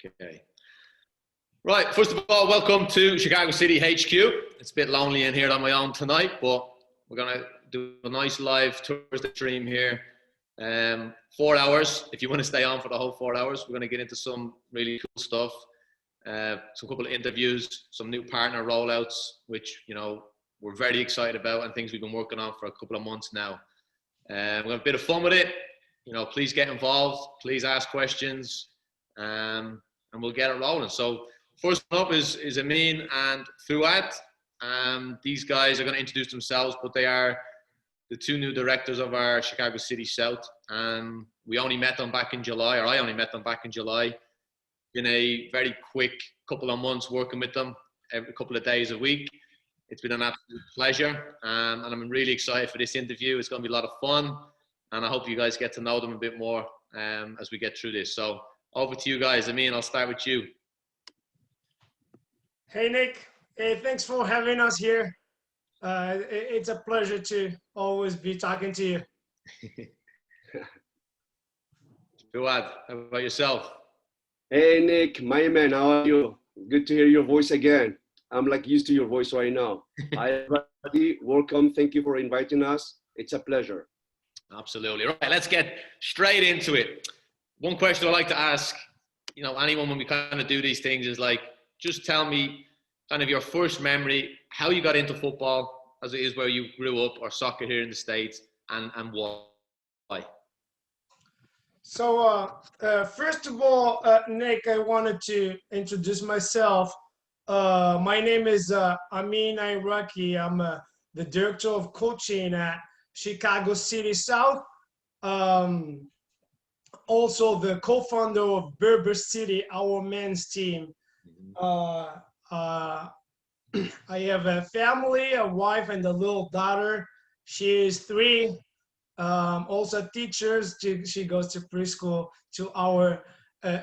Okay. Right, first of all, welcome to Chicago City HQ. It's a bit lonely in here on my own tonight, but we're going to do a nice live Thursday stream here. 4 hours, if you want to stay on for the whole 4 hours. We're going to get into some really cool stuff. Some couple of interviews, some new partner rollouts, which, you know, we're very excited about, and things we've been working on for a couple of months now. We're going to have a bit of fun with it. You know, please get involved. Please ask questions, and we'll get it rolling. So first up is Amine and Fouad. These guys are going to introduce themselves, but they are the two new directors of our Chicago City South. We only met them back in July, or I only met them back in July. Been a very quick couple of months working with them every couple of days a week. It's been an absolute pleasure, and I'm really excited for this interview. It's going to be a lot of fun, and I hope you guys get to know them a bit more as we get through this. So over to you guys. Amine, I'll start with you. Hey, Nick. Hey, thanks for having us here. It's a pleasure to always be talking to you. Fouad, how about yourself? Hey, Nick, my man, how are you? Good to hear your voice again. I'm like used to your voice right now. Hi, everybody. Welcome. Thank you for inviting us. It's a pleasure. Absolutely. Right, let's get straight into it. One question I like to ask, you know, anyone when we kind of do these things is like, just tell me kind of your first memory, how you got into football, as it is where you grew up, or soccer here in the States, and why. So, first of all, Nick, I wanted to introduce myself. My name is Amine Airaki. I'm the director of coaching at Chicago City South. Also the co-founder of Berber City, our men's team. I have a family, a wife, and a little daughter. She is 3. Also teachers. She goes to preschool to our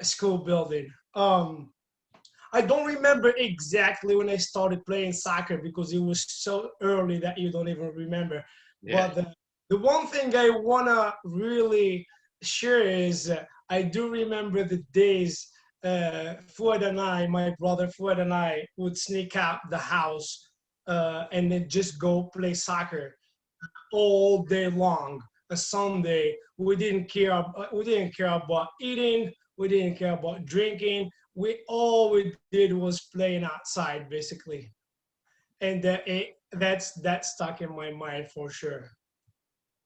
school building. I don't remember exactly when I started playing soccer because it was so early that you don't even remember. Yeah. But the one thing I wanna really share is I do remember the days Fouad and I, my brother Fouad and I, would sneak out the house and then just go play soccer all day long. A Sunday, we didn't care about eating, we didn't care about drinking. All we did was playing outside, basically, and that stuck in my mind for sure.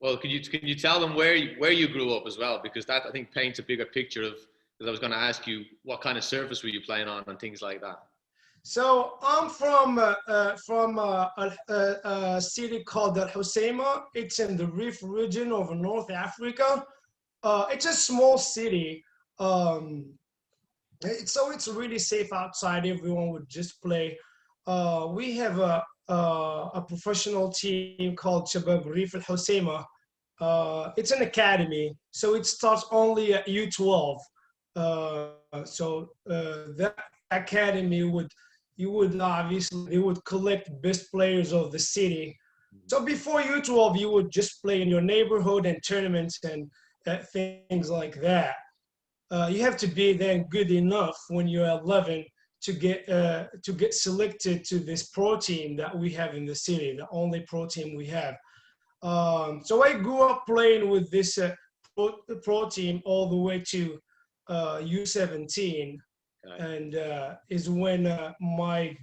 Well, can you tell them where you grew up as well, because that I think paints a bigger picture of. Because I was going to ask you what kind of surface were you playing on and things like that. So I'm from a city called Al Hoceima. It's in the Reef region of North Africa. It's a small city. So it's really safe outside. Everyone would just play. We have a professional team called Shabab Reef Al Hoceima. It's an academy, so it starts only at U12. That academy would collect best players of the city. So before U12, you would just play in your neighborhood and tournaments and things like that. You have to be then good enough when you're 11 to get selected to this pro team that we have in the city, the only pro team we have. So I grew up playing with this pro team all the way to U17, and is when my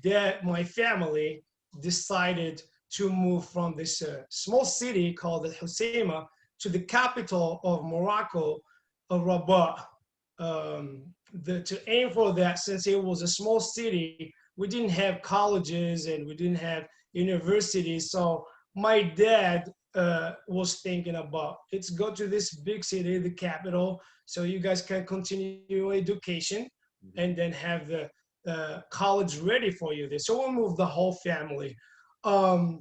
family decided to move from this small city called Al Hoceima to the capital of Morocco, Rabat. To aim for that, since it was a small city, we didn't have colleges and we didn't have universities. So my dad was thinking about, let's go to this big city, the capital, so you guys can continue your education and then have the college ready for you there. So we moved the whole family. The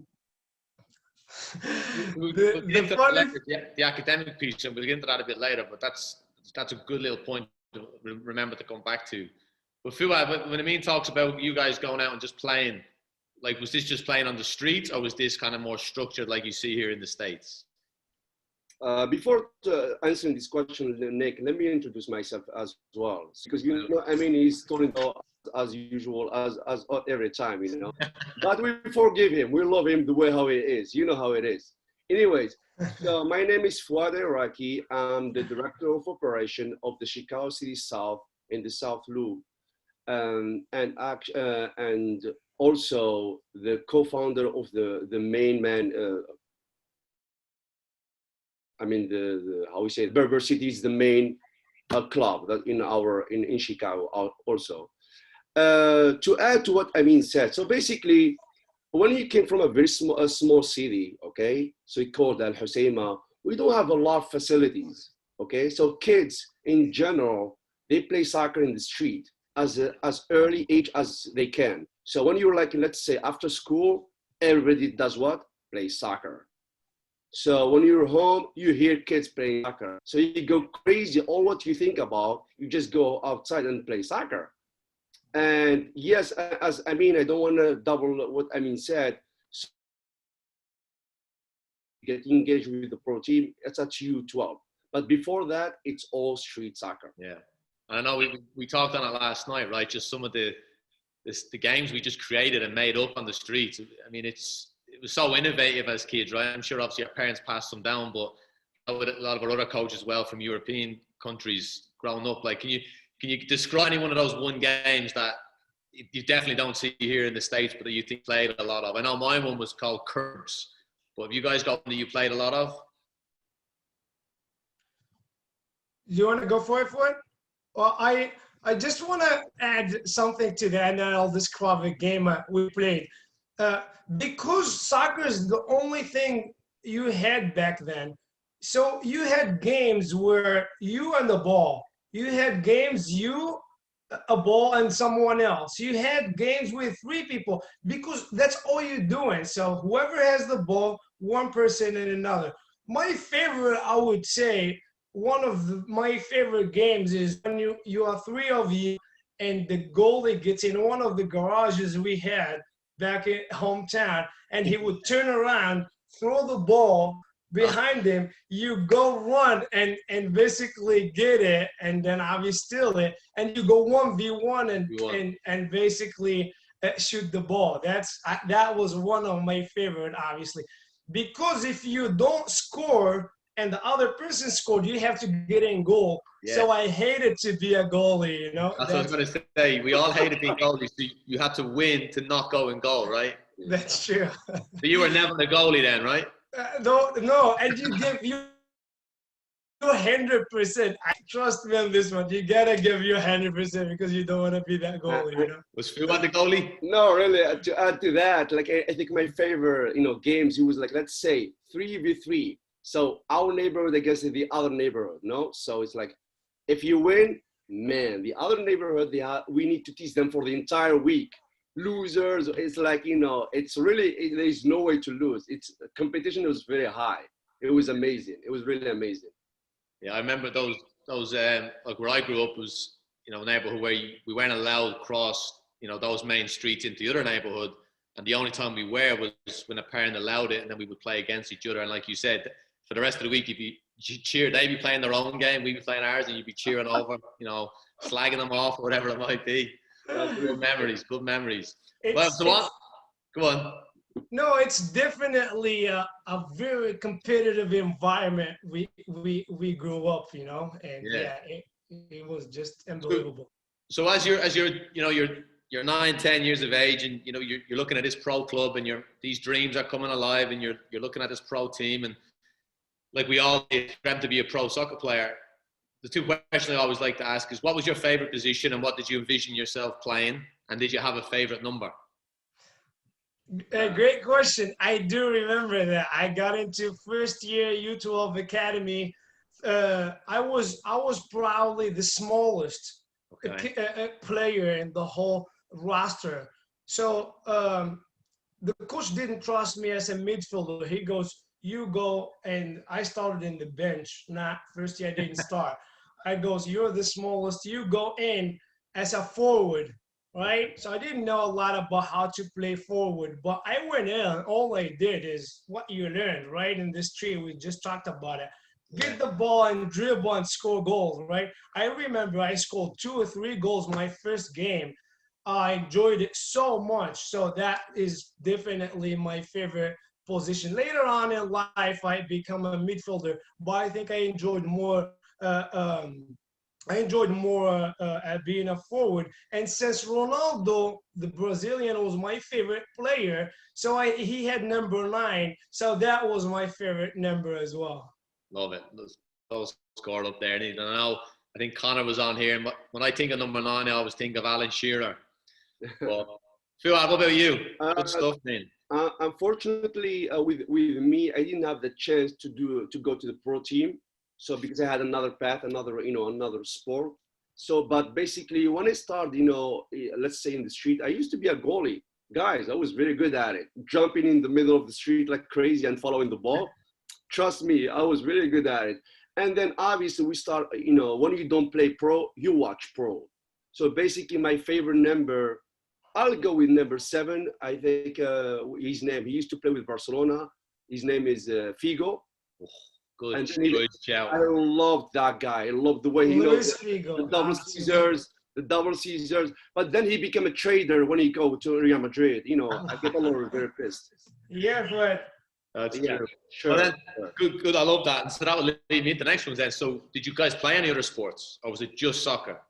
academic piece, and we'll get into that a bit later, but that's a good little point to remember to come back to. But Fouad, when Amine talks about you guys going out and just playing, like, was this just playing on the streets, or was this kind of more structured like you see here in the States? Before answering this question, Nick, let me introduce myself as well, because you know, I mean, he's talking as usual, as every time, you know. But we forgive him. We love him the way how he is. You know how it is. Anyways, so my name is Fouad Airaki. I'm the director of operation of the Chicago City South in the South Loop, and also the co-founder of the main man. I mean, the how we say it, Berber City is the main club that in Chicago also. To add to what Amin said, so basically, when he came from a very small city, okay, so he called Al Husayma, we don't have a lot of facilities, okay, so kids in general, they play soccer in the street as early age as they can. So when you're like, let's say after school, everybody does what? Play soccer. So when you're home, you hear kids playing soccer. So you go crazy. All what you think about, you just go outside and play soccer. And yes, as I mean, I don't want to double what Amin said. So get engaged with the pro team, it's at U12. But before that, it's all street soccer. Yeah. I know we talked on it last night, right? Just some of the games we just created and made up on the streets. I mean, it was so innovative as kids, right? I'm sure obviously our parents passed them down, but a lot of our other coaches as well from European countries growing up. Like, can you describe any one of those one games that you definitely don't see here in the States, but that you think played a lot of? I know my one was called Curbs, but have you guys got one that you played a lot of? Do you want to go for it? Well, I just want to add something to that, and then I'll describe the game we played. Because soccer is the only thing you had back then. So you had games where you and the ball. You had games you, a ball, and someone else. You had games with 3 people because that's all you're doing. So whoever has the ball, one person and another. My favorite, I would say, one of my favorite games is when you are 3 of you and the goalie gets in one of the garages we had back in hometown, and he would turn around, throw the ball behind him, you go run and basically get it, and then obviously steal it, and you go 1v1 and basically shoot the ball. That was one of my favorite, obviously, because if you don't score and the other person scored, you have to get in goal. Yeah. So I hated to be a goalie, you know. That's what I was going to say. We all hated being goalies. So you had to win to not go in goal, right? That's true. So you were never the goalie then, right? No, and you give you 100%. Trust me on this one. You gotta give you 100% because you don't want to be that goalie, you know. Was Fouad the goalie? No, really. To add to that, like I think my favorite, games, it was like, let's say 3v3. So our neighborhood against the other neighborhood, no? So it's like, if you win, man, the other neighborhood, we need to teach them for the entire week. Losers, it's like, it's really, there's no way to lose. Competition was very high. It was amazing. It was really amazing. Yeah, I remember those like where I grew up was, a neighborhood where we weren't allowed to cross, those main streets into the other neighborhood. And the only time we were was when a parent allowed it, and then we would play against each other. And like you said, for the rest of the week, you'd cheer. They'd be playing their own game, we'd be playing ours, and you'd be cheering over, slagging them off or whatever it might be. Good memories. Well, so what? Go on. No, it's definitely a very competitive environment we grew up, and yeah it was just unbelievable. So as you're 9, 10 years of age, and you're looking at this pro club, and these dreams are coming alive, and you're looking at this pro team, and like we all dreamt to be a pro soccer player. The 2 questions I always like to ask is, what was your favorite position, and what did you envision yourself playing, and did you have a favorite number? Great question. I do remember that. I got into first year U12 Academy. I was probably the smallest player in the whole roster. So the coach didn't trust me as a midfielder. He goes, you go, and I started in the bench. Not first year, I didn't start. I goes, you're the smallest. You go in as a forward, right? So I didn't know a lot about how to play forward, but I went in. All I did is what you learned, right? In this tree, we just talked about it. get the ball and dribble and score goals, right? I remember I scored 2 or 3 goals my first game. I enjoyed it so much. So that is definitely my favorite position. Later on in life, I become a midfielder, but I think uh, um, I enjoyed more at being a forward. And since Ronaldo, the Brazilian, was my favorite player, so he had number 9. So that was my favorite number as well. Love it. Those scored up there. And I know, I think Connor was on here. And when I think of number 9, I always think of Alan Shearer. But Fuad, what about you? Good stuff, man. Unfortunately, with me, I didn't have the chance to go to the pro team. So because I had another path, another sport. So, but basically, when I started, let's say in the street, I used to be a goalie. Guys, I was very good at it. Jumping in the middle of the street like crazy and following the ball. Trust me, I was really good at it. And then obviously we start, when you don't play pro, you watch pro. So basically my favorite number, I'll go with number 7. I think his name, he used to play with Barcelona. His name is Figo. Oh, good, and good shout. I love that guy. I love the way he knows Figo, the double Caesars. But then he became a trader when he go to Real Madrid. I get a little very pissed. Yeah, but That's Yeah, true. sure. Well, then, good. I love that. And so that will lead me into the next one then. So, did you guys play any other sports, or was it just soccer?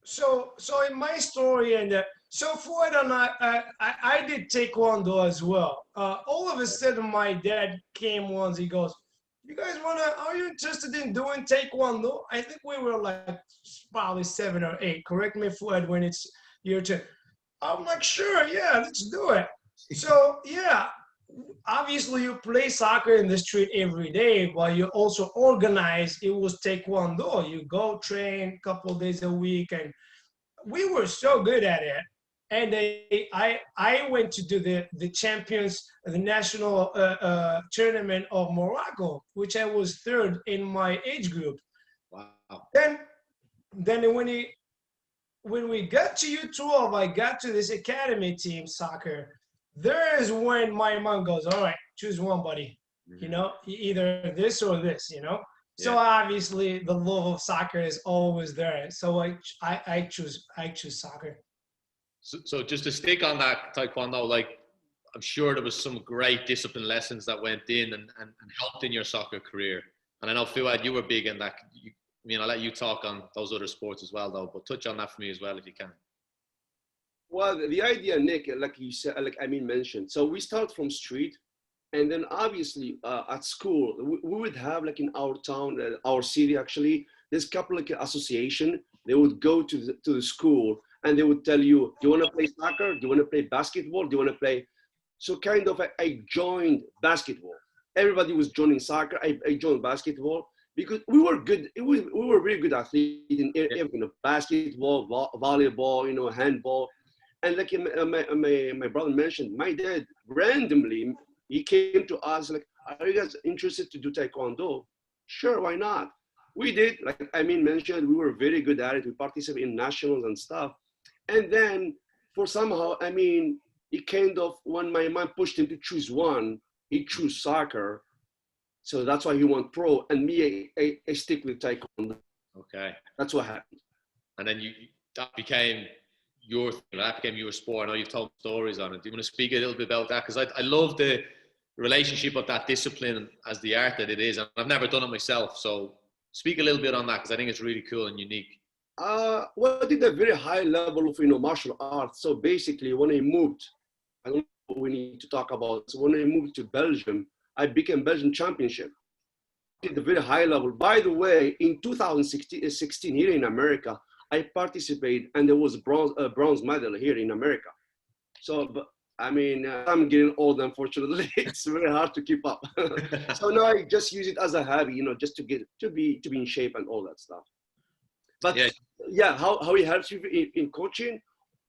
So in my story, and so Fouad and I did taekwondo as well. All of a sudden, my dad came once. He goes, "You guys are you interested in doing taekwondo?" I think we were like probably 7 or 8. Correct me, Fouad, when it's your turn. I'm like, sure, yeah, let's do it. So yeah, obviously you play soccer in the street every day, but you also organize. It was taekwondo. You go train a couple of days a week, and we were so good at it. And I went to do the champions, the national tournament of Morocco, which I was 3rd in my age group. Wow. Then when we got to U12, I got to this academy team soccer. There is when my mom goes, "All right, choose one, buddy. Either this or this. So obviously the love of soccer is always there. So I choose soccer. So just to stick on that taekwondo, like I'm sure there was some great discipline lessons that went in and helped in your soccer career. And I know Fuad, you were big in that. I'll let you talk on those other sports as well, though. But touch on that for me as well, if you can. Well, the idea, Nick, like you said, like Amine mentioned, so we start from street, and then obviously at school, we would have like in our town, our city actually, there's a couple like association. They would go to the school and they would tell you, do you want to play soccer? Do you want to play basketball? Do you want to play? So kind of I joined basketball. Everybody was joining soccer. I joined basketball because we were good. We were really good athletes in everything, basketball, volleyball, handball. And like my brother mentioned, my dad randomly, he came to us like, are you guys interested to do taekwondo? Sure, why not? We did, like Amine mentioned, we were very good at it. We participated in nationals and stuff. And then for somehow, he kind of, when my mom pushed him to choose one, he chose soccer. So that's why he went pro. And me, I stick with taekwondo. Okay. That's what happened. And then that became your sport. I know you've told stories on it. Do you want to speak a little bit about that? Because I love the relationship of that discipline as the art that it is. And I've never done it myself. So speak a little bit on that, because I think it's really cool and unique. Well, I did a very high level of martial arts. So basically, when I moved, I don't know what we need to talk about. So when I moved to Belgium, I became Belgian championship. At a very high level. By the way, in 2016 here in America, I participated, and there was a bronze medal here in America. So, but I'm getting old, unfortunately. It's very hard to keep up. So now I just use it as a hobby, just to be in shape and all that stuff. But yeah, how it helps you in coaching?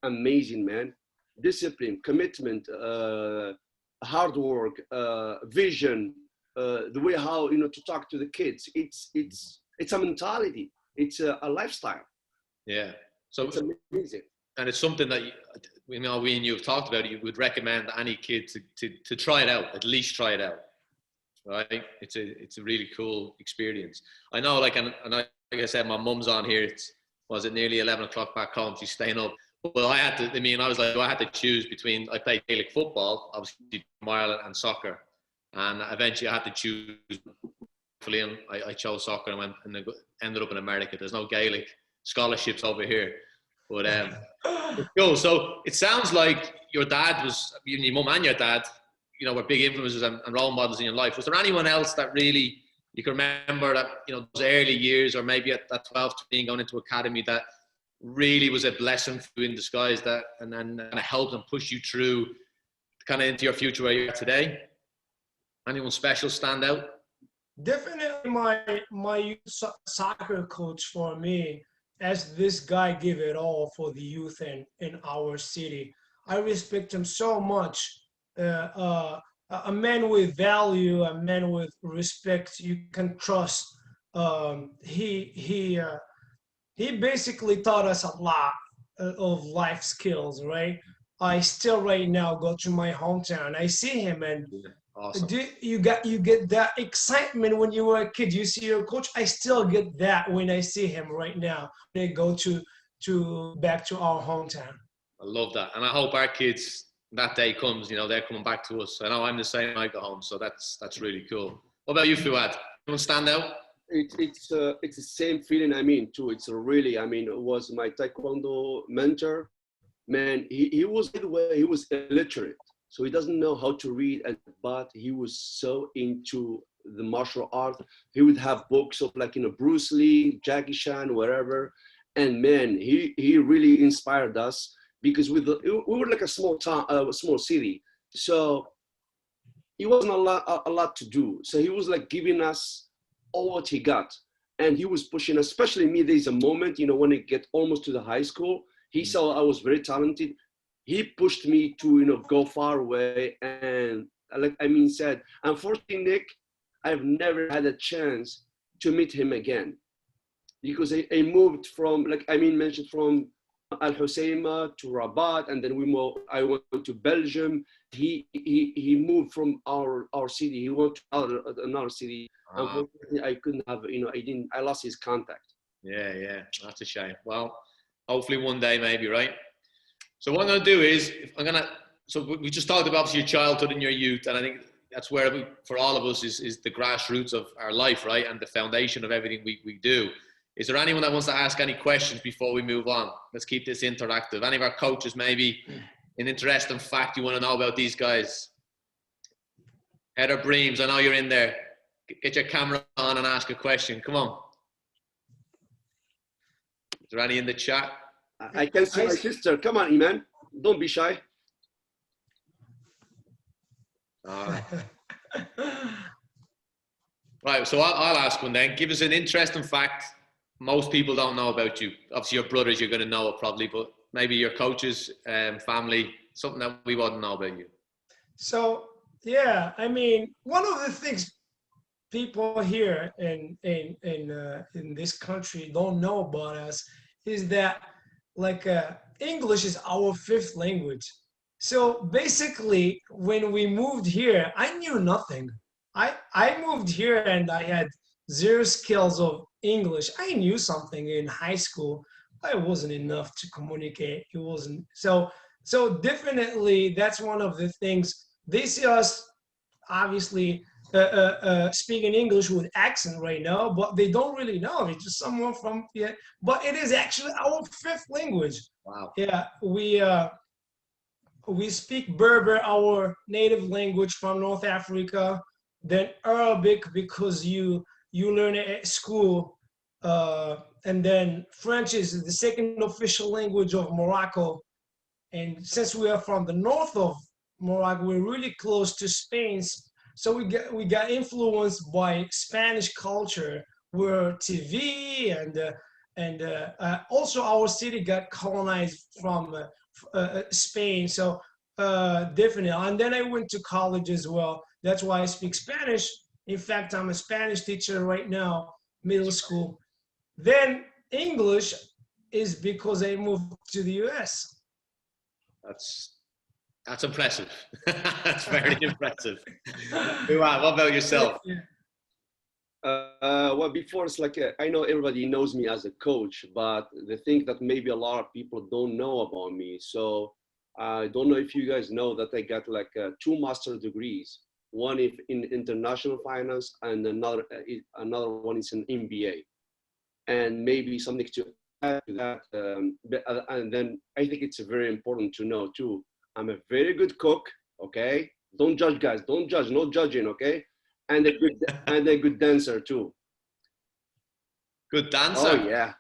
Amazing, man. Discipline, commitment, hard work, vision, the way how to talk to the kids. It's a mentality. It's a lifestyle. Yeah. So it's amazing. And it's something that we and you have talked about. You would recommend any kid to try it out, at least try it out. right? It's a really cool experience. I know, like, like I said, my mum's on here. Was it nearly 11 o'clock back home? She's staying up. Well, I had to. I mean, I was like, I had to choose between. I played Gaelic football, obviously, from Ireland, and soccer, and eventually I had to choose. And I chose soccer and went and ended up in America. There's no Gaelic scholarships over here, but cool. So it sounds like your dad was, your mum and your dad, you know, were big influences and role models in your life. Was there anyone else that really you can remember that, you know, those early years, or maybe at that 12, 13, going into academy, that really was a blessing for you in disguise, that and then kind of helped and pushed you through kind of into your future where you're at today? Anyone special stand out? Definitely my youth soccer coach for me, as this guy give it all for the youth in our city. I respect him so much. A man with value, a man with respect you can trust. He basically taught us a lot of life skills, right? I still right now go to my hometown. I see him, and Yeah, awesome. you get that excitement when you were a kid. You see your coach. I still get that when I see him right now. They go to back to our hometown. I love that, and I hope our kids, that day comes, you know, they're coming back to us. I know I'm the same when I go home, so that's really cool. What about you, Fouad? Anyone stand out? It's the same feeling. I mean, too. It's a really. I mean, it was my taekwondo mentor. Man, he was, by the way, he was illiterate, so he doesn't know how to read, but he was so into the martial art. He would have books of, like, you know, Bruce Lee, Jackie Chan, wherever. And man, he really inspired us, because we were like a small town, small city, so it wasn't a lot to do. So he was like giving us all what he got, and he was pushing, especially me. There's a moment, you know, when I get almost to the high school, he saw I was very talented. He pushed me to, you know, go far away. And like I mean said, unfortunately, Nick, I've never had a chance to meet him again, because I moved from, like I mean mentioned, from Al Hoceima to Rabat, and then I went to Belgium. He moved from our city. He went to another city. Unfortunately, I couldn't have, you know, I lost his contact. Yeah, that's a shame. Well, hopefully one day, maybe, right? So what I'm going to do is, so we just talked about obviously your childhood and your youth, and I think that's where for all of us is the grassroots of our life, right? And the foundation of everything we do. Is there anyone that wants to ask any questions before we move on? Let's keep this interactive. Any of our coaches, maybe an interesting fact you want to know about these guys? Heather Breams, I know you're in there. Get your camera on and ask a question. Come on. Is there any in the chat? I can see my sister. Come on, Iman. Don't be shy. Right, so I'll ask one then. Give us an interesting fact most people don't know about you. Obviously, your brothers, you're going to know it probably, but maybe your coaches, family, something that we wouldn't know about you. So yeah, I mean, one of the things people here in this country don't know about us is that, like, English is our fifth language. So basically, when we moved here, I knew nothing. I moved here and I had zero skills of English. I knew something in high school, but it wasn't enough to communicate. It wasn't so definitely that's one of the things. They see us obviously speaking English with accent right now, but they don't really know. It's just someone from, yeah, but it is actually our fifth language. Wow. Yeah, we speak Berber, our native language from North Africa, then Arabic because you learn it at school, and then French is the second official language of Morocco. And since we are from the north of Morocco, we're really close to Spain. So we got influenced by Spanish culture, where TV and also our city got colonized from Spain. So definitely. And then I went to college as well. That's why I speak Spanish. In fact, I'm a Spanish teacher right now, middle school. Then English is because I moved to the US. That's impressive. That's very impressive. Fouad, what about yourself? Well, before it's like I know everybody knows me as a coach, but the thing that maybe a lot of people don't know about me. So I don't know if you guys know that I got like 2 master degrees. One is in international finance, and another one is in MBA. And maybe something to add to that. And then I think it's very important to know too. I'm a very good cook. Okay, don't judge, guys. Don't judge. No judging. Okay. And a good dancer too. Good dancer. Oh yeah.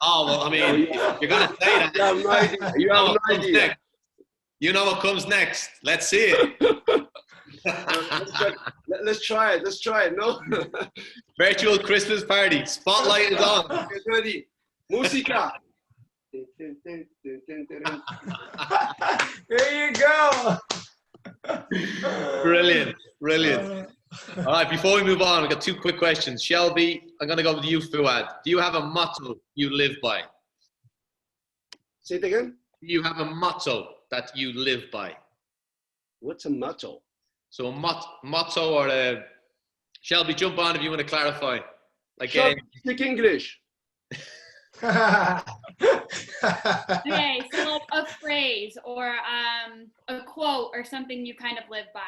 Oh well, I mean, Oh, yeah. you're gonna say that. You have no idea. You have no idea. You know what comes next. Let's see it. Let's try it. Let's try it. No. Virtual Christmas party. Spotlight is on. Get ready. Musica. There you go. Brilliant. Brilliant. All right, before we move on, I've got 2 quick questions. Shelby, I'm going to go with you, Fouad. Do you have a motto you live by? Say it again. Do you have a motto that you live by? What's a motto? So a motto or a... Shelby, jump on if you want to clarify. Like, Shelby, speak English. Okay, so like a phrase or a quote or something you kind of live by.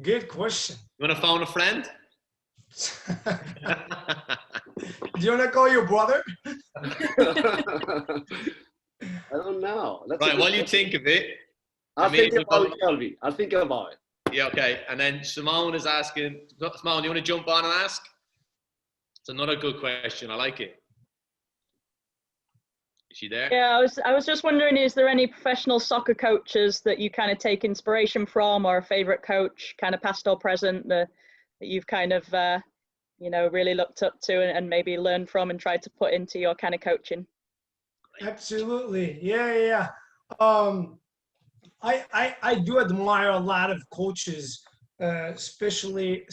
Good question. You want to phone a friend? Do you want to call your brother? I don't know. That's right, while you think of it. I'll think about it, Shelby. I'll think about it. Yeah, okay. And then Simone is asking, Simone, you want to jump on and ask? It's another good question. I like it. Is she there? Yeah, I was just wondering, is there any professional soccer coaches that you kind of take inspiration from, or a favorite coach, kind of past or present, that you've kind of, you know, really looked up to and maybe learned from and tried to put into your kind of coaching? Absolutely. Yeah. I do admire a lot of coaches, especially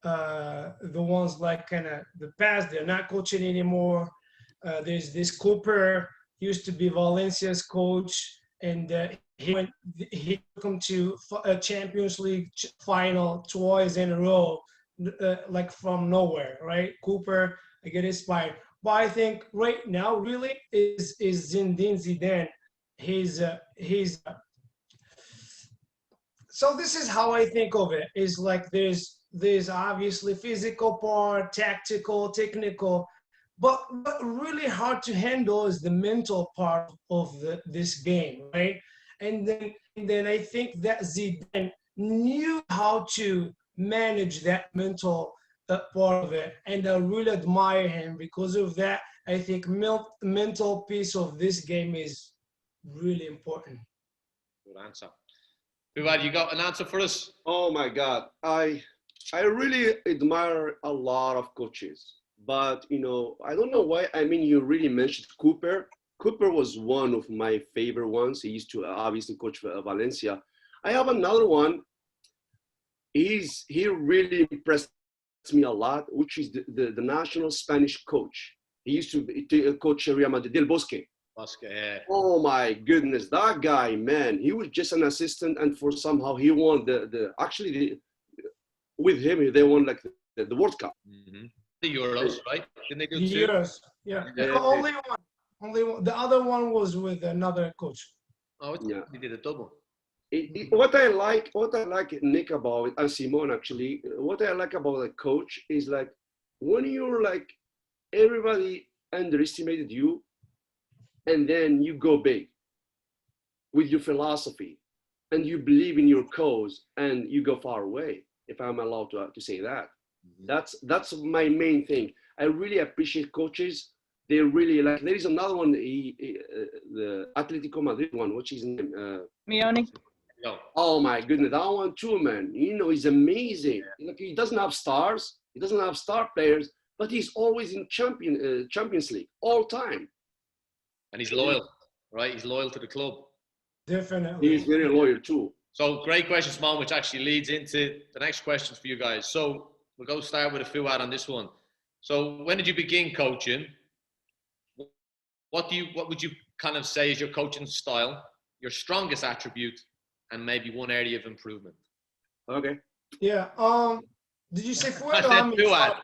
the ones like kind of the past. They're not coaching anymore. There's this Cooper, used to be Valencia's coach, and he took them to a Champions League final twice in a row, like from nowhere, right? Cooper, I get inspired. But I think right now really is Zinedine Zidane. So this is how I think of it. Is like there's obviously physical part, tactical, technical, but what really hard to handle is the mental part of this game, right? And then I think that Zidane knew how to manage that mental part of it, and I really admire him because of that. I think mental piece of this game is really important. Good answer. Fouad, you got an answer for us? Oh my God, I really admire a lot of coaches, but you know, I don't know why. I mean, you really mentioned Cooper. Cooper was one of my favorite ones. He used to obviously coach for Valencia. I have another one. He really impressed me a lot, which is the national Spanish coach. He used to coach Real Madrid, Del Bosque. Yeah. Oh my goodness, that guy, man, he was just an assistant, and for somehow he won with him they won like the World Cup. Mm-hmm. The Euros, right? Didn't they do 2? Euros, yeah. Only one. The other one was with another coach. Oh, yeah. He did a double. What I like, Nick, about it, and Simone actually, what I like about a coach is like when you're like everybody underestimated you, and then you go big with your philosophy, and you believe in your cause, and you go far away. If I'm allowed to say that, that's my main thing. I really appreciate coaches. They really like. There is another one, the Atletico Madrid one. What's his name? Mioni. No. Oh my goodness, that one too, man. You know, he's amazing. Like, he doesn't have stars. He doesn't have star players, but he's always in Champions League all time. And he's loyal, right? He's loyal to the club. Definitely. He's very loyal too. So great question, Simone, which actually leads into the next questions for you guys. So we'll go start with a Fouad on this one. So when did you begin coaching? What would you kind of say is your coaching style, your strongest attribute, and maybe one area of improvement? Okay. Yeah. Did you say I Fouad or said Amine? Fouad.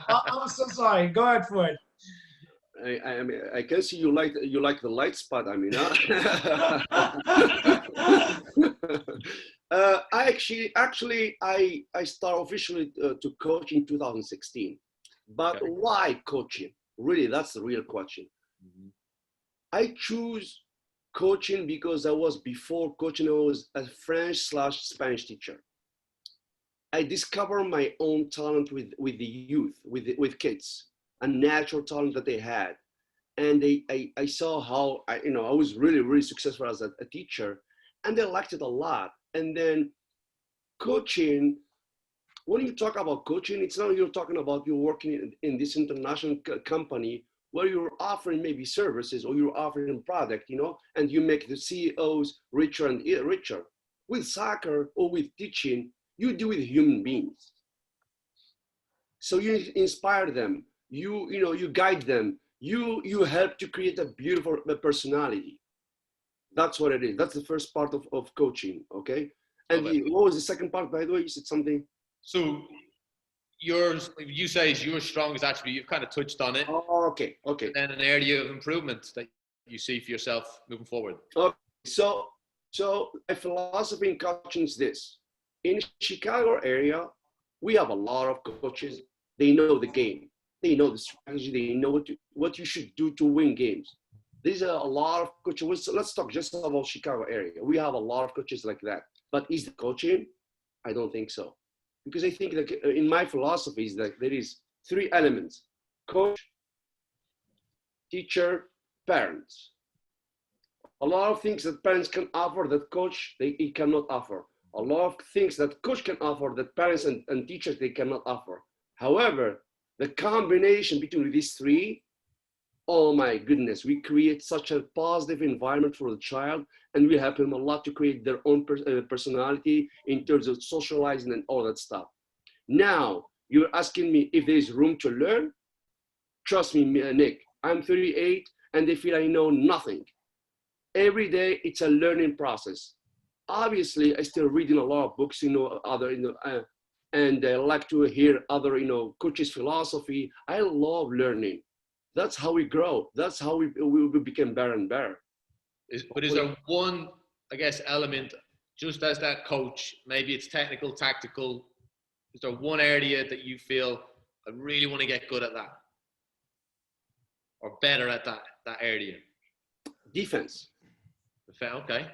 I'm so sorry. Go ahead, Fouad. I mean, I can see you like the light spot. I mean, huh? I started officially to coach in 2016. But Okay. why coaching? Really, that's the real question. Mm-hmm. I choose coaching because before coaching, I was a French/Spanish teacher. I discovered my own talent with the youth, with kids, a natural talent that they had. And I saw how I was really, really successful as a teacher, and they liked it a lot. And then coaching, when you talk about coaching, it's not you're talking about you're working in this international company where you're offering maybe services or you're offering a product, and you make the CEOs richer and richer. With soccer or with teaching, you do with human beings. So you inspire them, you guide them, you help to create a beautiful personality. That's what it is. That's the first part of coaching, okay? And what was the second part, by the way? You said something. So you say is your strongest attribute. You've kind of touched on it. Oh, okay. And then an area of improvement that you see for yourself moving forward. Okay. So my philosophy in coaching is this. In Chicago area, we have a lot of coaches. They know the game. They know the strategy. They know what you should do to win games. There's a lot of coaches. Let's talk just about Chicago area. We have a lot of coaches like that. But is the coaching? I don't think so. Because I think that in my philosophy is that there is three elements: coach, teacher, parents. A lot of things that parents can offer that coach he cannot offer. A lot of things that coach can offer that parents and teachers they cannot offer. However, the combination between these three, oh my goodness, we create such a positive environment for the child, and we help them a lot to create their own personality in terms of socializing and all that stuff. Now, you're asking me if there's room to learn? Trust me, Nick, I'm 38 and they feel I know nothing. Every day it's a learning process. Obviously, I still reading a lot of books, and I like to hear other, coaches' philosophy. I love learning. That's how we grow. That's how we become better and better. But is there one, I guess, element, just as that coach, maybe it's technical, tactical, is there one area that you feel, I really want to get good at that? Or better at that area? Defense. Okay,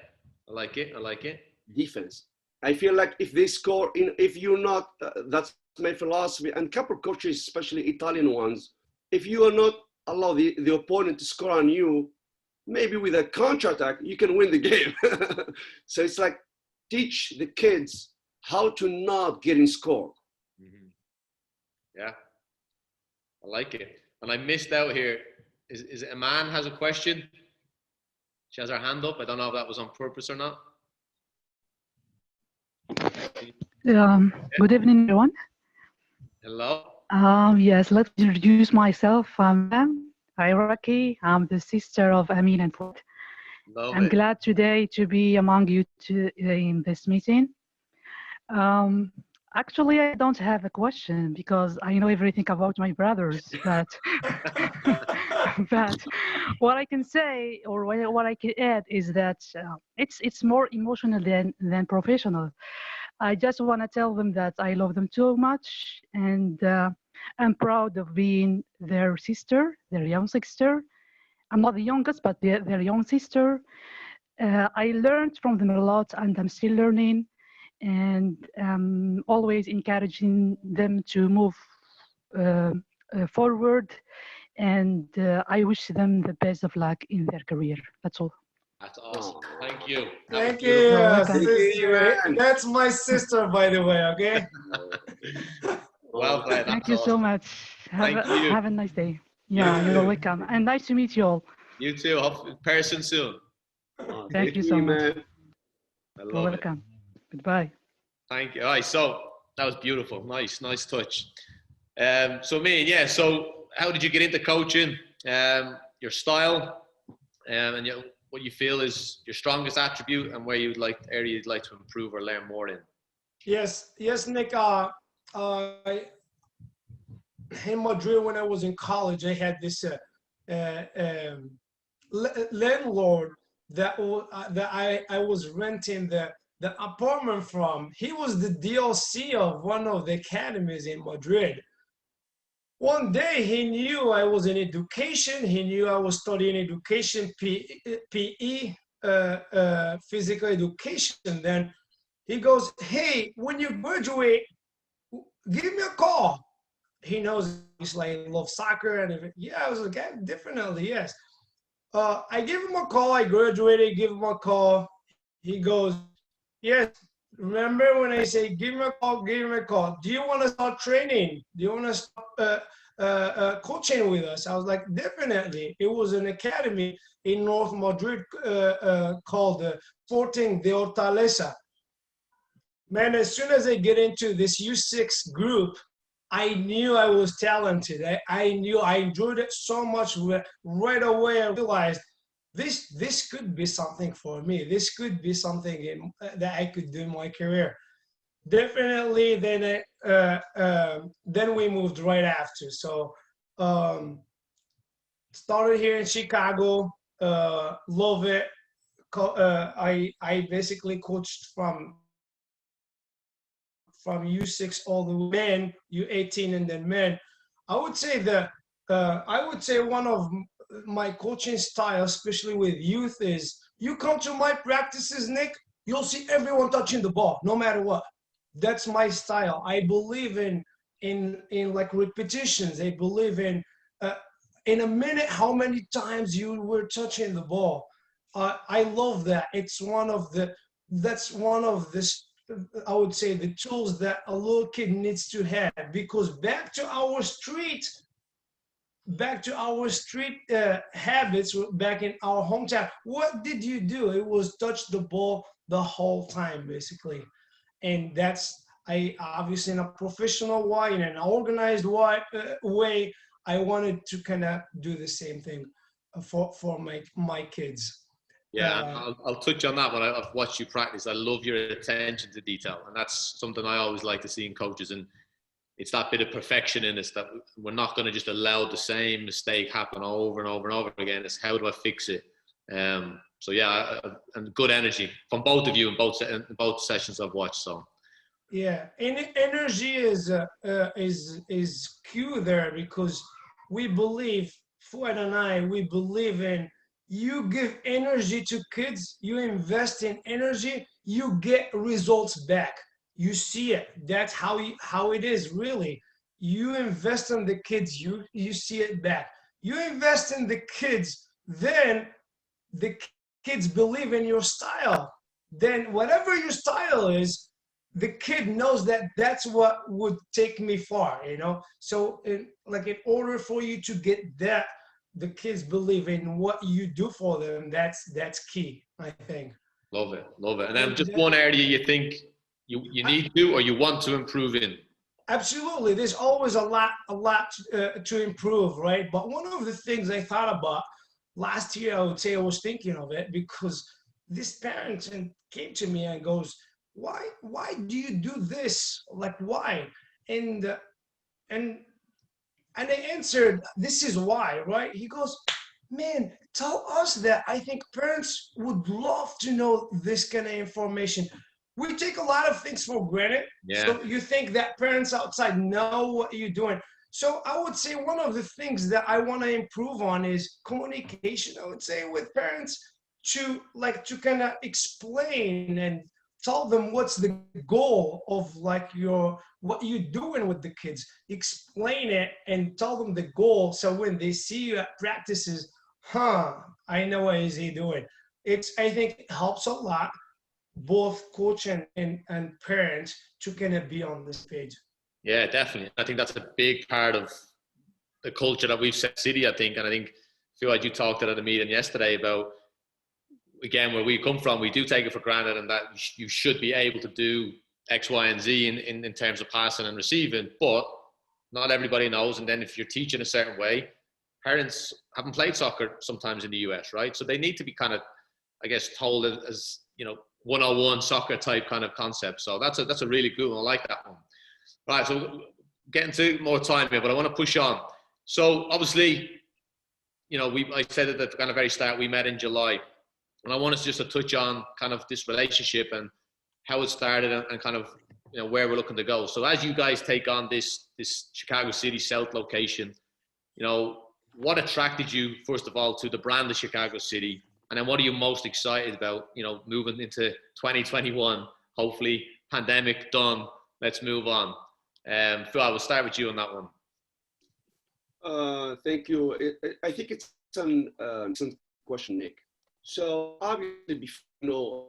I like it. Defense. I feel like if they score, if you're not, that's my philosophy, and couple coaches, especially Italian ones, if you are not allow the opponent to score on you, maybe with a counterattack, you can win the game. So it's like, teach the kids how to not get in score. Mm-hmm. Yeah, I like it. And I missed out here. Is it Iman has a question? She has her hand up. I don't know if that was on purpose or not. Good evening, everyone. Hello. Yes, let's introduce myself. I'm Amine Airaki. I'm the sister of Amine and Fouad. I'm glad today to be among you in this meeting. Actually, I don't have a question because I know everything about my brothers, but but what I can say or what I can add is that it's more emotional than professional. I just want to tell them that I love them too much, and I'm proud of being their sister, their young sister. I'm not the youngest, but their young sister. I learned from them a lot, and I'm still learning, and always encouraging them to move forward. And I wish them the best of luck in their career. That's all. That's awesome. Thank you. Thank you, sister. That's my sister, by the way, okay? Well played. Thank you so much. Have a nice day. Yeah, you're welcome. And nice to meet you all. You too. Hope in person soon. Thank you so much. You're welcome. Goodbye. Thank you. All right, so that was beautiful. Nice touch. So me, yeah. So how did you get into coaching? Your style. and what you feel is your strongest attribute and where area you'd like to improve or learn more in. Yes, Nick. In Madrid, when I was in college, I had this landlord that I was renting the apartment from. He was the DLC of one of the academies in Madrid. One day he knew I was in education. He knew I was studying education, PE, physical education. Then he goes, "Hey, when you graduate, give me a call." He knows I love soccer, and yeah, I was like, yeah, definitely, yes. I give him a call. I graduated. Give him a call. He goes, "Yes. Remember when I say give him a call? Give him a call. Do you want to start training? Do you want to start coaching with us?" I was like, "Definitely." It was an academy in North Madrid called Sporting de Hortaleza. Man, as soon as I get into this U6 group, I knew I was talented. I knew I enjoyed it so much. Right away, I realized this could be something for me. This could be something that I could do in my career. Definitely. Then we moved right after. So started here in Chicago. Love it. I basically coached from U6 all the way men, U18, and then men. I would say one of my coaching style, especially with youth, is you come to my practices, Nick, you'll see everyone touching the ball, no matter what. That's my style. I believe in like repetitions. I believe in a minute how many times you were touching the ball. I love that. That's one of the, I would say, the tools that a little kid needs to have, because back to our street habits, back in our hometown, what did you do? It was touch the ball the whole time, basically. And that's, I obviously, in a professional way, in an organized way, I wanted to kind of do the same thing for my kids. Yeah, I'll touch on that when I've watched you practice. I love your attention to detail, and that's something I always like to see in coaches. And it's that bit of perfection in us that we're not going to just allow the same mistake happen over and over and over again. It's how do I fix it? So yeah, and good energy from both of you in both sessions I've watched. So yeah, and energy is key there, because we believe, Fouad and I, we believe in, you give energy to kids, you invest in energy, you get results back. You see it. That's how it is, really. You invest in the kids, you see it back. You invest in the kids, then the kids believe in your style. Then whatever your style is, the kid knows that that's what would take me far, So in order for you to get that, the kids believe in what you do for them. That's key, I think. love it. And then just one area you think you need to or you want to improve in. Absolutely, there's always a lot to improve, right? But one of the things I thought about last year, I would say I was thinking of it, because this parent came to me and goes, why do you do this? Like, why? And I answered, this is why, right? He goes, man, tell us that. I think parents would love to know this kind of information. We take a lot of things for granted. Yeah. So you think that parents outside know what you're doing. So I would say one of the things that I want to improve on is communication, I would say, with parents, to kind of explain and tell them what's the goal of what you're doing with the kids. Explain it and tell them the goal, so when they see you at practices, I know what is he doing. I think it helps a lot, both coach and parents, to kind of be on this page. Yeah, definitely. I think that's a big part of the culture that we've set City, I think. And I think, Phil, you talked at a meeting yesterday about, again, where we come from, we do take it for granted, and that you should be able to do X, Y, and Z in terms of passing and receiving, but not everybody knows. And then if you're teaching a certain way, parents haven't played soccer sometimes in the US, right? So they need to be kind of, I guess, told as, you know, 101 soccer type kind of concept. So that's a really good one. I like that one. Right, so getting to more time here, but I want to push on. So obviously, you know, I said at the kind of very start, we met in July. And I want us just to touch on kind of this relationship and how it started and kind of, you know, where we're looking to go. So as you guys take on this Chicago City South location, you know, what attracted you, first of all, to the brand of Chicago City? And then what are you most excited about, you know, moving into 2021, hopefully pandemic done, let's move on. Phil, I will start with you on that one. Thank you. I think it's an question, Nick. So obviously, before, you know,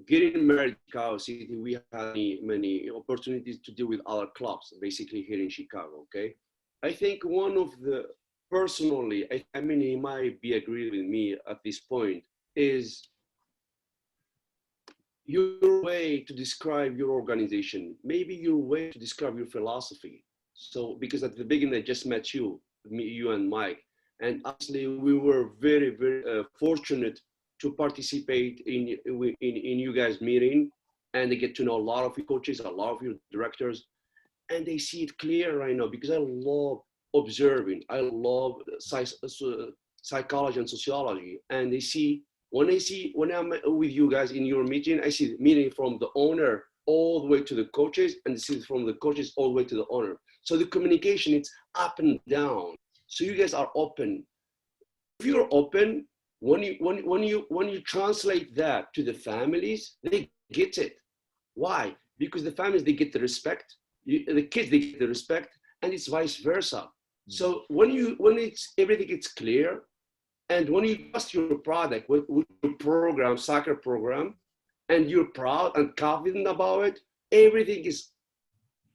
getting married in Chicago City, we had many opportunities to deal with other clubs, basically here in Chicago. Okay, I think one of the personally, I mean, he might be agreeing with me at this point, is your way to describe your organization, maybe your way to describe your philosophy. So, because at the beginning, I just met you and Mike, and actually we were very, very fortunate to participate in you guys meeting, and they get to know a lot of your coaches, a lot of your directors, and they see it clear right now, because I love observing, I love psychology and sociology, and they see, when I'm with you guys in your meeting, I see the meeting from the owner all the way to the coaches, and they see it from the coaches all the way to the owner. So the communication, it's up and down. So you guys are open. If you're open, when you translate that to the families, they get it. Why? Because the families, they get the respect. The kids, they get the respect, and it's vice versa. So when everything gets clear, and when you trust your product with your program, soccer program, and you're proud and confident about it, everything is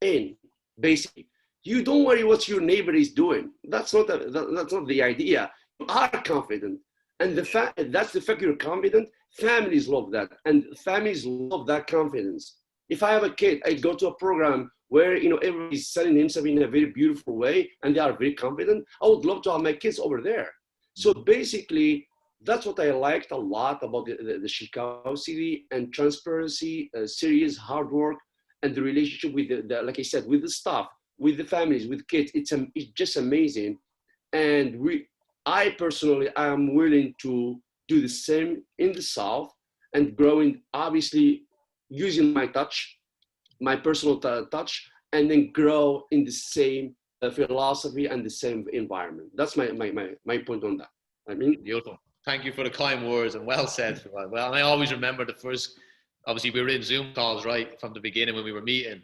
in, basically. You don't worry what your neighbor is doing. That's not the idea. You are confident. And that's the fact you're confident. Families love that. And families love that confidence. If I have a kid, I go to a program where, you know, everybody's selling himself in a very beautiful way, and they are very confident. I would love to have my kids over there. So basically, that's what I liked a lot about the Chicago City, and transparency, serious hard work, and the relationship with the like I said, with the staff, with the families, with kids. It's just amazing. And I personally, I am willing to do the same in the South, and growing, obviously, using my touch, my personal touch, and then grow in the same philosophy and the same environment. That's my point on that. I mean, beautiful. Thank you for the kind words, and well said. Well, and I always remember the first, obviously we were in Zoom calls right from the beginning when we were meeting,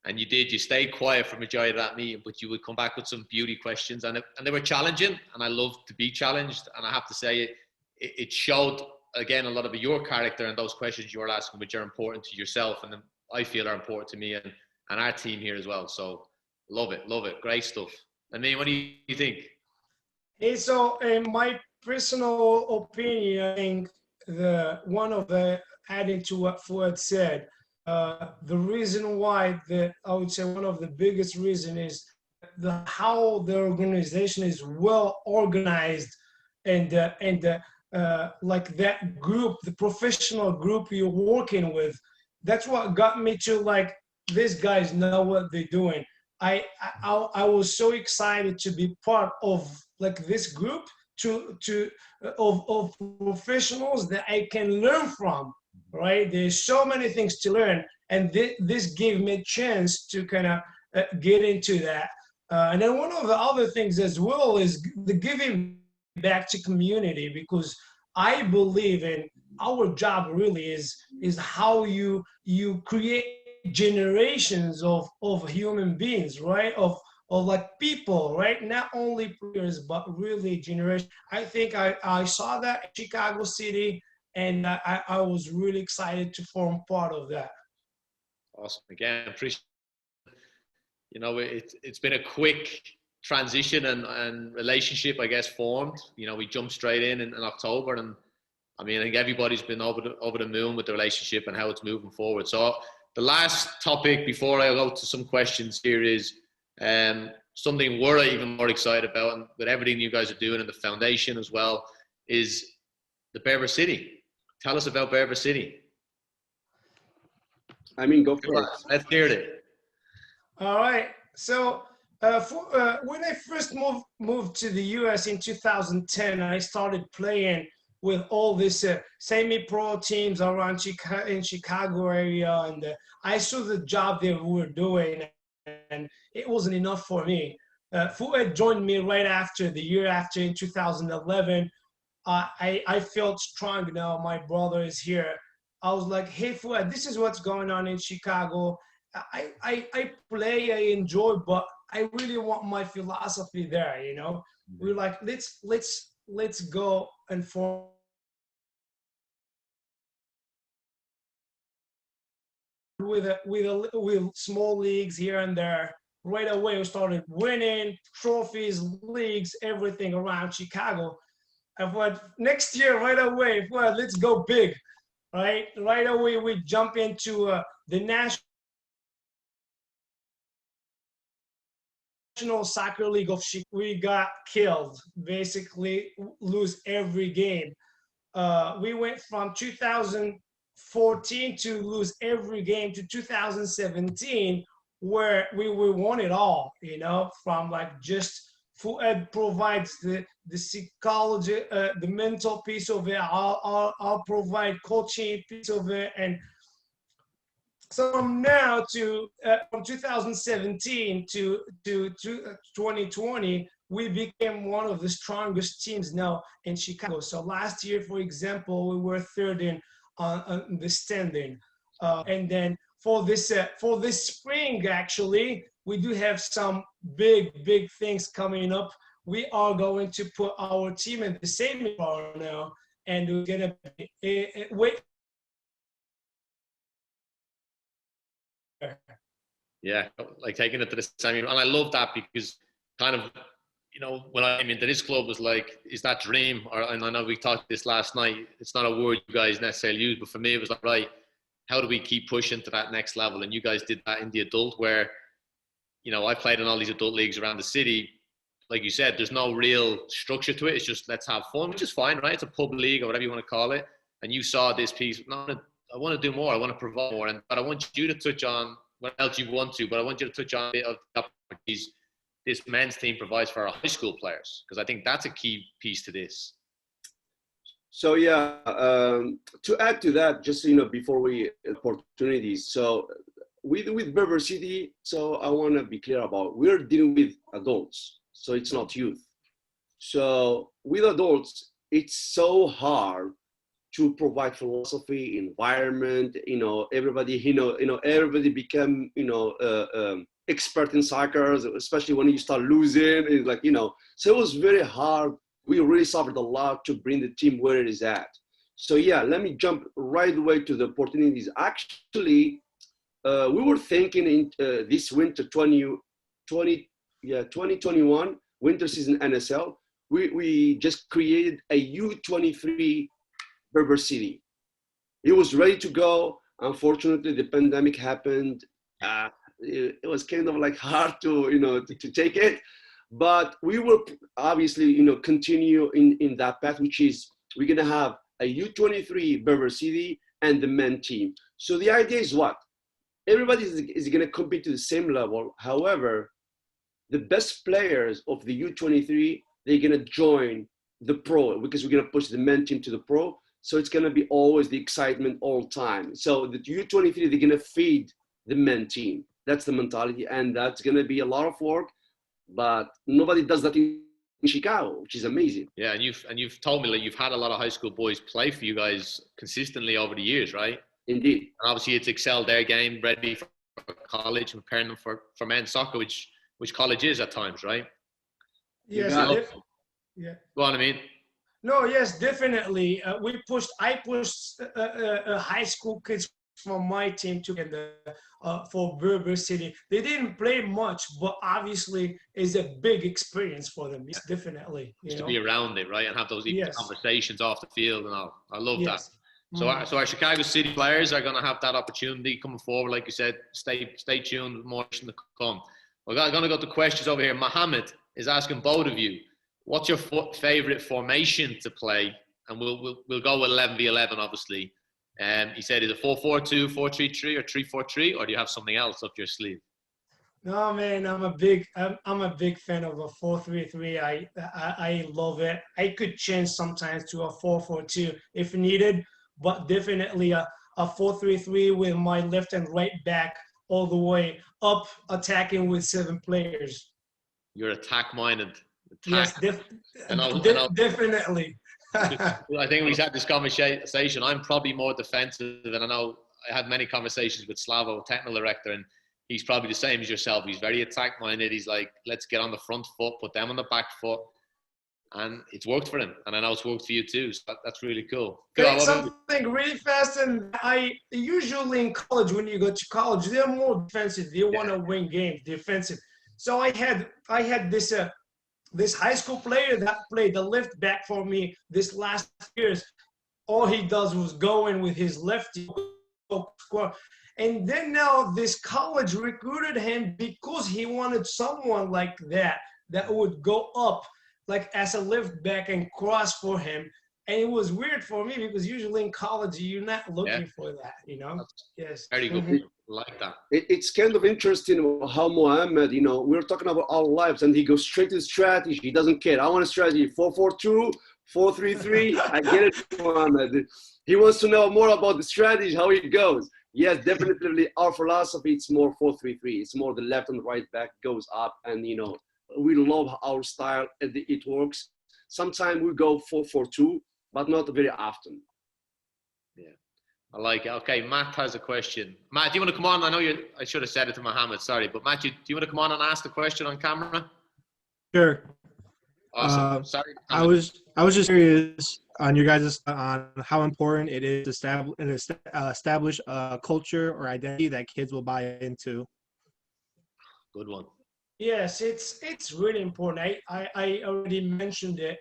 and you stayed quiet for the majority of that meeting, but you would come back with some beauty questions, and they were challenging, and I love to be challenged. And I have to say, it showed again a lot of your character and those questions you were asking, which are important to yourself, and I feel are important to me and our team here as well. So love it, great stuff. I mean, what do you think? Hey, so in my personal opinion, I think adding to what Fouad said, the reason why I would say one of the biggest reason is how the organization is well organized, and like that group, the professional group you're working with, that's what got me to like, these guys know what they're doing. I was so excited to be part of like this group of professionals that I can learn from, right? There's so many things to learn, and this gave me a chance to kind of get into that. And then one of the other things as well is the giving back to community, because I believe in our job really is how you create generations of human beings, right? Of like people, right? Not only players, but really generation. I think I saw that in Chicago City, and I was really excited to form part of that. Awesome. Again, appreciate, you know, it's been a quick transition and relationship, I guess, formed. You know, we jumped straight in October, and I mean, I think everybody's been over the moon with the relationship and how it's moving forward. So the last topic before I go to some questions here is, something we're even more excited about, and with everything you guys are doing and the foundation as well, is the Berber City. Tell us about Berber City. I mean, go for it. Let's hear it. All right. So when I first moved to the US in 2010, I started playing with all these semi-pro teams around in Chicago area, and I saw the job they were doing, and it wasn't enough for me. Fouad joined me right after, the year after, in 2011. I felt strong now. My brother is here. I was like, hey, Fouad, this is what's going on in Chicago. I play, I enjoy, but I really want my philosophy there, you know? We're like, let's go and form with small leagues here and there. Right away, we started winning trophies, leagues, everything around Chicago. I thought next year, right away, well, let's go big, right? Right away, we jump into the National Soccer League of Chicago. We got killed, basically lose every game. We went from 2014 to lose every game to 2017, where we won it all, you know, from like just Fouad provides the psychology, the mental piece of it. I'll provide coaching piece of it. And so from now to from 2017 to 2020, we became one of the strongest teams now in Chicago. So last year, for example, we were third in the standing, and then for this spring, actually, we do have some big things coming up. We are going to put our team in the same bar now, and we're gonna wait. Yeah, like taking it to the semi, and I love that because kind of, you know, when I came into this club was like, is that dream? Or, and I know we talked this last night. It's not a word you guys necessarily use, but for me, it was like, right, how do we keep pushing to that next level? And you guys did that in the adult, where, you know, I played in all these adult leagues around the city. Like you said, there's no real structure to it. It's just let's have fun, which is fine, right? It's a pub league or whatever you want to call it. And you saw this piece. No, I want to do more. I want to provide more. But I want you to touch on what else you want to. But I want you to touch on a bit of the opportunities this men's team provides for our high school players, because I think that's a key piece to this. So yeah, to add to that, just you know, before we opportunities. So with Berber City, so I want to be clear about we're dealing with adults, so it's not youth. So with adults, it's so hard to provide philosophy, environment. You know, everybody, everybody become expert in soccer, especially when you start losing. It's like, you know, so it was very hard. We really suffered a lot to bring the team where it is at. So yeah, let me jump right away to the opportunities. Actually, we were thinking in this winter 2021 winter season NSL, we just created a U23 Berber City. It was ready to go. Unfortunately, the pandemic happened. It was kind of like hard to, you know, to take it. But we will obviously, you know, continue in that path, which is we're going to have a U23 Berber City and the men team. So the idea is what? Everybody is going to compete to the same level. However, the best players of the U23, they're going to join the pro, because we're going to push the men team to the pro. So it's going to be always the excitement all time. So the U23, they're going to feed the men team. That's the mentality. And that's going to be a lot of work. But nobody does that in Chicago, which is amazing. Yeah, and you've told me that you've had a lot of high school boys play for you guys consistently over the years, right? Indeed. And obviously, it's excelled their game, ready for college, and preparing them for men's soccer, which college is at times, right? Yes. Yeah. Go on, Amine. No, yes, definitely. I pushed high school kids from my team to get for Berber City. They didn't play much, but obviously it's a big experience for them. Yes, definitely. Just to be around it, right, and have those conversations off the field and all. I love that. So our Chicago City players are going to have that opportunity coming forward. Like you said, stay tuned, more to come. We're going to go to questions over here. Mohammed is asking both of you, what's your favorite formation to play? And we'll go with 11v11, obviously. He said, is it 4-4-2, 4-3-3, or 3-4-3, or do you have something else up your sleeve? No, man, I'm a big fan of a 4-3-3. I love it. I could change sometimes to a 4-4-2 if needed, but definitely a 4-3-3 with my left and right back all the way up, attacking with 7 players. You're attack-minded. Yes, definitely. I think we've had this conversation. I'm probably more defensive, and I know I had many conversations with Slavo, technical director, and he's probably the same as yourself. He's very attack-minded. He's like, let's get on the front foot, put them on the back foot. And it's worked for him. And I know it's worked for you too. So that's really cool. Something really fast. And I usually in college, when you go to college, they're more defensive. They want to win games, defensive. So I had this high school player that played the left back for me this last years. All he does was go in with his lefty score. And then now this college recruited him because he wanted someone like that would go up like as a left back and cross for him. And it was weird for me because usually in college, you're not looking for that, you know? Yes. Very good. Like that. It's kind of interesting how Mohammed, you know, we're talking about our lives and he goes straight to strategy. He doesn't care. I want a strategy 4-4-2, 4-3-3. I get it, Mohammed. He wants to know more about the strategy, how it goes. Yes, definitely our philosophy, it's more 4-3-3. It's more the left and right back goes up, and, you know, we love our style. It works. Sometimes we go 4-4-2, but not very often. Yeah, I like it. Okay, Matt has a question. Matt, do you want to come on? I know I should have said it to Mohammed, sorry. But Matt, do you want to come on and ask the question on camera? Sure. Awesome. Sorry. I was just curious on your guys' on how important it is to establish a culture or identity that kids will buy into. Good one. Yes, it's really important. I already mentioned it.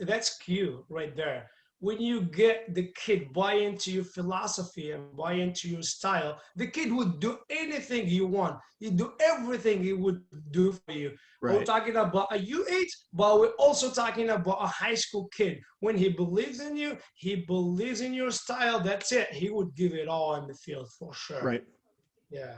That's key right there. When you get the kid buy into your philosophy and buy into your style, the kid would do anything you want. You do everything he would do for you. Right. We're talking about a U8, but we're also talking about a high school kid. When he believes in you, he believes in your style. That's it. He would give it all in the field for sure. Right. Yeah.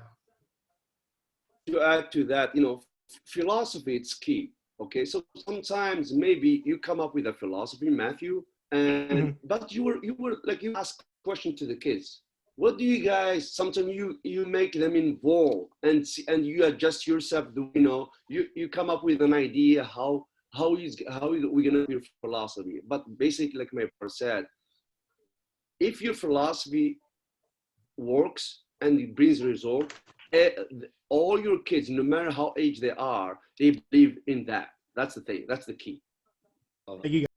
To add to that, you know, philosophy, it's key. Okay, so sometimes maybe you come up with a philosophy, Matthew, and but you were like, you ask question to the kids. What do you guys? Sometimes you make them involved and you adjust yourself. You know, you come up with an idea how is we gonna do philosophy. But basically, like my brother said, if your philosophy works and it brings result, all your kids, no matter how age they are, they believe in that. That's the thing. That's the key. Thank you.